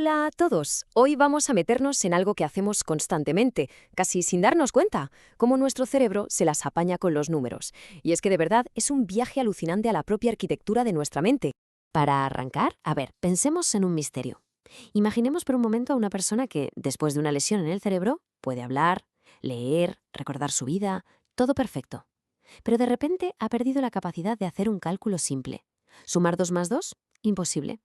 Hola a todos. Hoy vamos a meternos en algo que hacemos constantemente, casi sin darnos cuenta, cómo nuestro cerebro se las apaña con los números. Y es que de verdad es un viaje alucinante a la propia arquitectura de nuestra mente. Para arrancar, a ver, pensemos en un misterio. Imaginemos por un momento a una persona que, después de una lesión en el cerebro, puede hablar, leer, recordar su vida, todo perfecto. Pero de repente ha perdido la capacidad de hacer un cálculo simple. ¿Sumar 2 más 2? Imposible.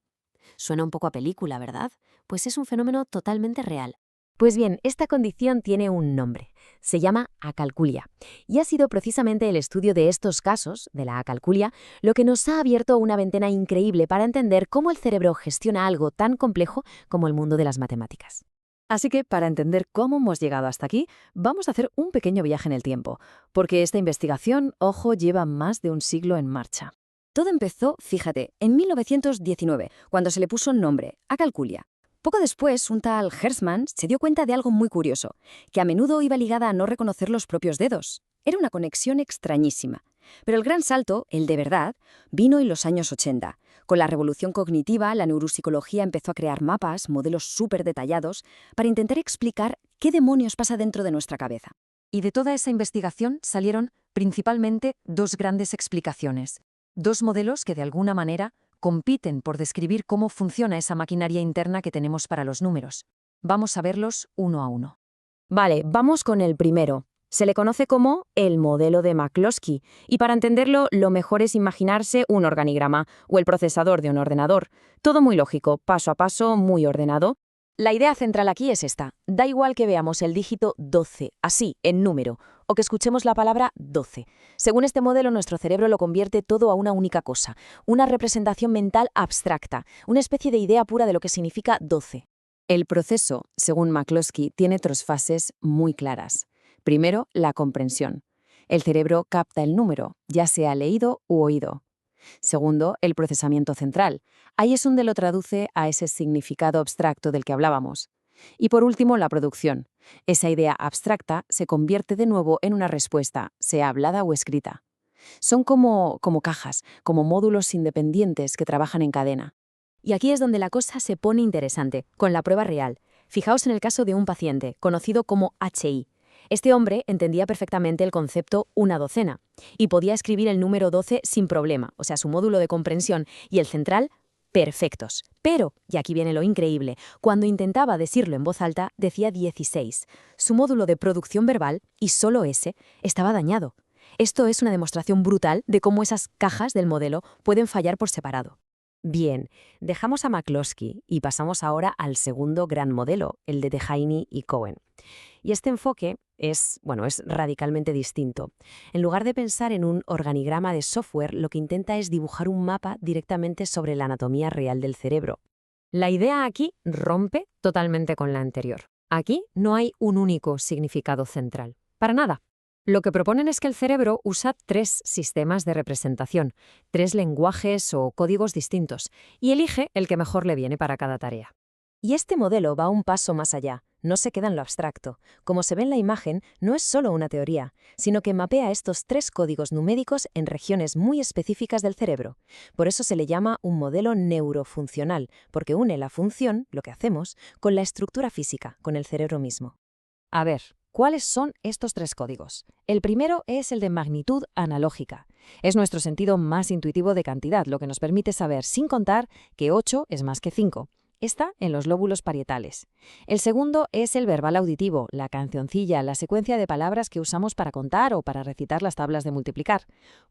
Suena un poco a película, ¿verdad? Pues es un fenómeno totalmente real. Pues bien, esta condición tiene un nombre. Se llama acalculia. Y ha sido precisamente el estudio de estos casos, de la acalculia, lo que nos ha abierto una ventana increíble para entender cómo el cerebro gestiona algo tan complejo como el mundo de las matemáticas. Así que, para entender cómo hemos llegado hasta aquí, vamos a hacer un pequeño viaje en el tiempo, porque esta investigación, ojo, lleva más de un siglo en marcha. Todo empezó, fíjate, en 1919, cuando se le puso nombre, acalculia. Poco después, un tal Hertzmann se dio cuenta de algo muy curioso, que a menudo iba ligada a no reconocer los propios dedos. Era una conexión extrañísima. Pero el gran salto, el de verdad, vino en los años 80. Con la revolución cognitiva, la neuropsicología empezó a crear mapas, modelos súper detallados, para intentar explicar qué demonios pasa dentro de nuestra cabeza. Y de toda esa investigación salieron principalmente dos grandes explicaciones. Dos modelos que de alguna manera compiten por describir cómo funciona esa maquinaria interna que tenemos para los números. Vamos a verlos uno a uno. Vale, vamos con el primero. Se le conoce como el modelo de McCloskey, y para entenderlo, lo mejor es imaginarse un organigrama o el procesador de un ordenador. Todo muy lógico, paso a paso, muy ordenado. La idea central aquí es esta. Da igual que veamos el dígito 12, así, en número, o que escuchemos la palabra 12. Según este modelo, nuestro cerebro lo convierte todo a una única cosa, una representación mental abstracta, una especie de idea pura de lo que significa 12. El proceso, según McCloskey, tiene tres fases muy claras. Primero, la comprensión. El cerebro capta el número, ya sea leído u oído. Segundo, el procesamiento central. Ahí es donde lo traduce a ese significado abstracto del que hablábamos. Y por último, la producción. Esa idea abstracta se convierte de nuevo en una respuesta, sea hablada o escrita. Son como cajas, como módulos independientes que trabajan en cadena. Y aquí es donde la cosa se pone interesante, con la prueba real. Fijaos en el caso de un paciente, conocido como HI. Este hombre entendía perfectamente el concepto una docena y podía escribir el número 12 sin problema, o sea, su módulo de comprensión y el central, perfectos. Pero, y aquí viene lo increíble, cuando intentaba decirlo en voz alta, decía 16. Su módulo de producción verbal, y solo ese, estaba dañado. Esto es una demostración brutal de cómo esas cajas del modelo pueden fallar por separado. Bien, dejamos a McCloskey y pasamos ahora al segundo gran modelo, el de Dehaene y Cohen. Y este enfoque es radicalmente distinto. En lugar de pensar en un organigrama de software, lo que intenta es dibujar un mapa directamente sobre la anatomía real del cerebro. La idea aquí rompe totalmente con la anterior. Aquí no hay un único significado central. Para nada. Lo que proponen es que el cerebro usa tres sistemas de representación, tres lenguajes o códigos distintos, y elige el que mejor le viene para cada tarea. Y este modelo va un paso más allá, no se queda en lo abstracto. Como se ve en la imagen, no es solo una teoría, sino que mapea estos tres códigos numéricos en regiones muy específicas del cerebro. Por eso se le llama un modelo neurofuncional, porque une la función, lo que hacemos, con la estructura física, con el cerebro mismo. A ver, ¿cuáles son estos tres códigos? El primero es el de magnitud analógica. Es nuestro sentido más intuitivo de cantidad, lo que nos permite saber sin contar que 8 es más que 5. Está en los lóbulos parietales. El segundo es el verbal auditivo, la cancioncilla, la secuencia de palabras que usamos para contar o para recitar las tablas de multiplicar.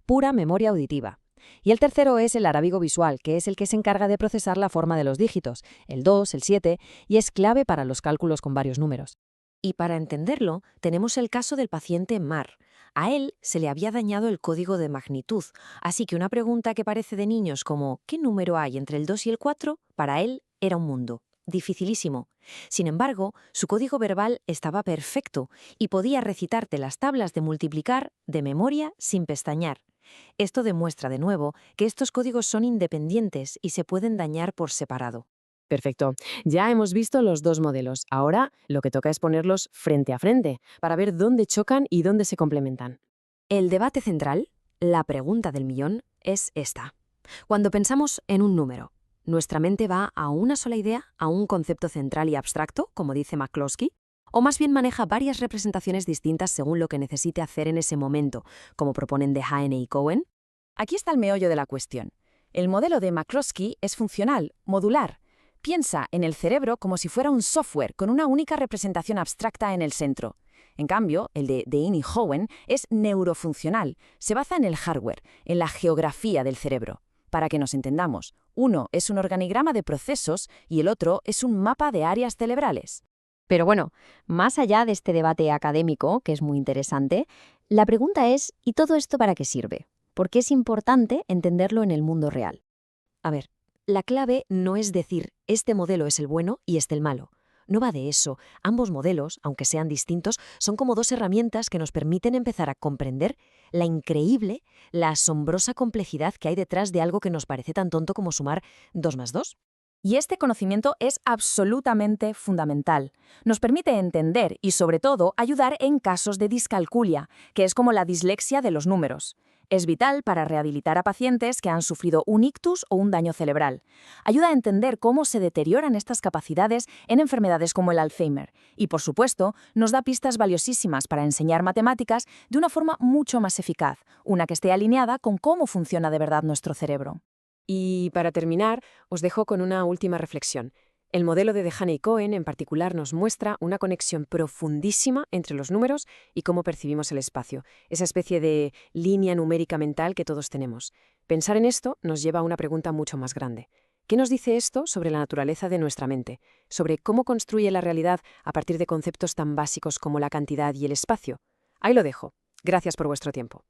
Pura memoria auditiva. Y el tercero es el arábigo visual, que es el que se encarga de procesar la forma de los dígitos, el 2, el 7, y es clave para los cálculos con varios números. Y para entenderlo, tenemos el caso del paciente Mar. A él se le había dañado el código de magnitud, así que una pregunta que parece de niños como ¿qué número hay entre el 2 y el 4? Para él era un mundo. Dificilísimo. Sin embargo, su código verbal estaba perfecto y podía recitarte las tablas de multiplicar de memoria sin pestañear. Esto demuestra de nuevo que estos códigos son independientes y se pueden dañar por separado. Perfecto. Ya hemos visto los dos modelos. Ahora lo que toca es ponerlos frente a frente para ver dónde chocan y dónde se complementan. El debate central, la pregunta del millón, es esta. Cuando pensamos en un número, ¿Nuestra mente va a una sola idea, a un concepto central y abstracto, como dice McCloskey? ¿O más bien maneja varias representaciones distintas según lo que necesite hacer en ese momento, como proponen Dehaene y Cohen? Aquí está el meollo de la cuestión. El modelo de McCloskey es funcional, modular. Piensa en el cerebro como si fuera un software con una única representación abstracta en el centro. En cambio, el de Dehaene y Cohen es neurofuncional. Se basa en el hardware, en la geografía del cerebro. Para que nos entendamos, uno es un organigrama de procesos y el otro es un mapa de áreas cerebrales. Pero bueno, más allá de este debate académico, que es muy interesante, la pregunta es, ¿y todo esto para qué sirve? ¿Por qué es importante entenderlo en el mundo real? A ver, la clave no es decir, este modelo es el bueno y este el malo. No va de eso. Ambos modelos, aunque sean distintos, son como dos herramientas que nos permiten empezar a comprender la increíble, la asombrosa complejidad que hay detrás de algo que nos parece tan tonto como sumar 2 más 2. Y este conocimiento es absolutamente fundamental. Nos permite entender y, sobre todo, ayudar en casos de discalculia, que es como la dislexia de los números. Es vital para rehabilitar a pacientes que han sufrido un ictus o un daño cerebral. Ayuda a entender cómo se deterioran estas capacidades en enfermedades como el Alzheimer. Y, por supuesto, nos da pistas valiosísimas para enseñar matemáticas de una forma mucho más eficaz, una que esté alineada con cómo funciona de verdad nuestro cerebro. Y para terminar, os dejo con una última reflexión. El modelo de Dehaene y Cohen en particular nos muestra una conexión profundísima entre los números y cómo percibimos el espacio, esa especie de línea numérica mental que todos tenemos. Pensar en esto nos lleva a una pregunta mucho más grande. ¿Qué nos dice esto sobre la naturaleza de nuestra mente? Sobre cómo construye la realidad a partir de conceptos tan básicos como la cantidad y el espacio. Ahí lo dejo. Gracias por vuestro tiempo.